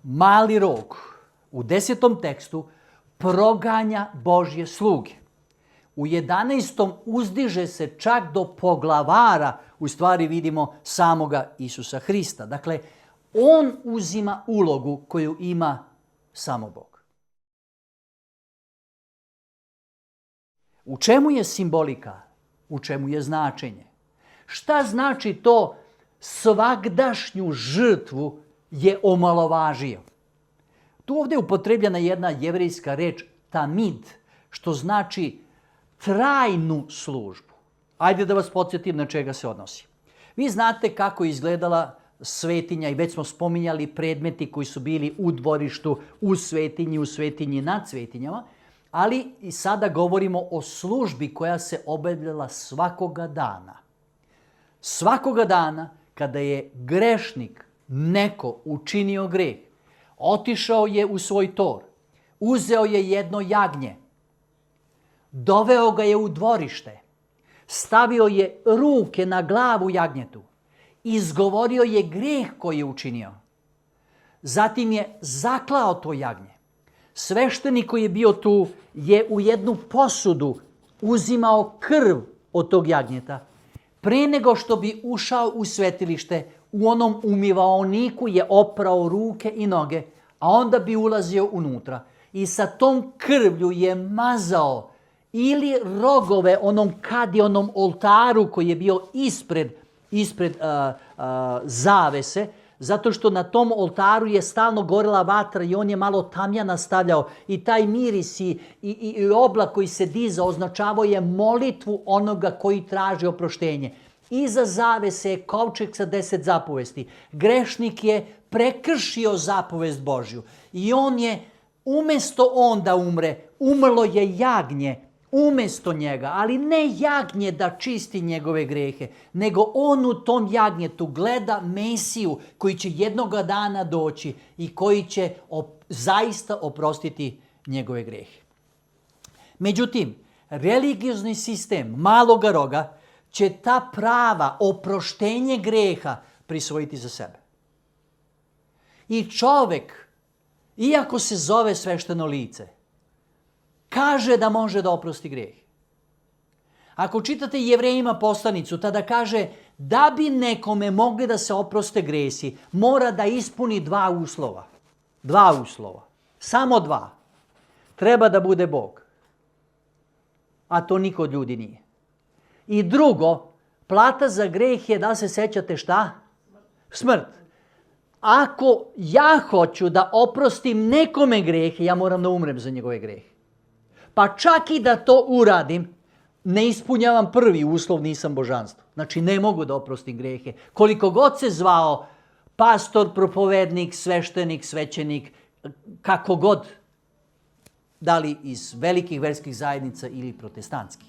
mali rog u 10. tekstu proganja Božje sluge. U 11. uzdiže se čak do poglavara, u stvari vidimo samoga Isusa Hrista. Dakle, on uzima ulogu koju ima samo Bog. U čemu je simbolika? U čemu je značenje? Šta znači to svagdašnju žrtvu je omalovažio? Tu ovdje je upotrebljena jedna jevrejska reč tamid, što znači trajnu službu. Ajde da vas podsjetim na čega se odnosi. Vi znate kako je izgledala svetinja i već smo spominjali predmeti koji su bili u dvorištu, u svetinji nad svetinjama, ali i sada govorimo o službi koja se obavljala svakoga dana. Svakoga dana kada je grešnik, neko učinio greh, otišao je u svoj tor, uzeo je jedno jagnje, doveo ga je u dvorište, stavio je ruke na glavu jagnjetu, izgovorio je greh koji je učinio. Zatim je zaklao to jagnje. Sveštenik koji je bio tu je u jednu posudu uzimao krv od tog jagnjeta. Pre nego što bi ušao u svetilište, u onom umivaoniku je oprao ruke i noge, a onda bi ulazio unutra. I sa tom krvlju je mazao ili rogove onom kadionom oltaru koji je bio ispred zavese, zato što na tom oltaru je stalno gorela vatra i on je malo tamjana stavljao i taj miris i oblak koji se dizao označavao je molitvu onoga koji traži oproštenje. Iza zavese je kovčeg sa 10 zapovesti. Grešnik je prekršio zapovest Božju i on je, umjesto on da umre, umrlo je jagnje umjesto njega, ali ne jagnje da čisti njegove grehe, nego on u tom jagnjetu gleda Mesiju koji će jednoga dana doći i koji će zaista oprostiti njegove grehe. Međutim, religiozni sistem maloga roga će ta prava oproštenje greha prisvojiti za sebe. I čovjek, iako se zove svešteno lice, kaže da može da oprosti greh. Ako čitate Jevrejima poslanicu, tada kaže da bi nekome mogli da se oproste gresi, mora da ispuni 2 uslova. 2 uslova. Samo 2. Treba da bude Bog. A to niko od ljudi nije. I drugo, plata za greh je, da se sećate šta? Smrt. Ako ja hoću da oprostim nekome grehe, ja moram da umrem za njegove grehe. Pa čak i da to uradim, ne ispunjavam prvi uslov, nisam božanstvo. Znači ne mogu da oprostim grehe. Koliko god se zvao pastor, propovednik, sveštenik, svećenik, kako god, da li iz velikih verskih zajednica ili protestantskih.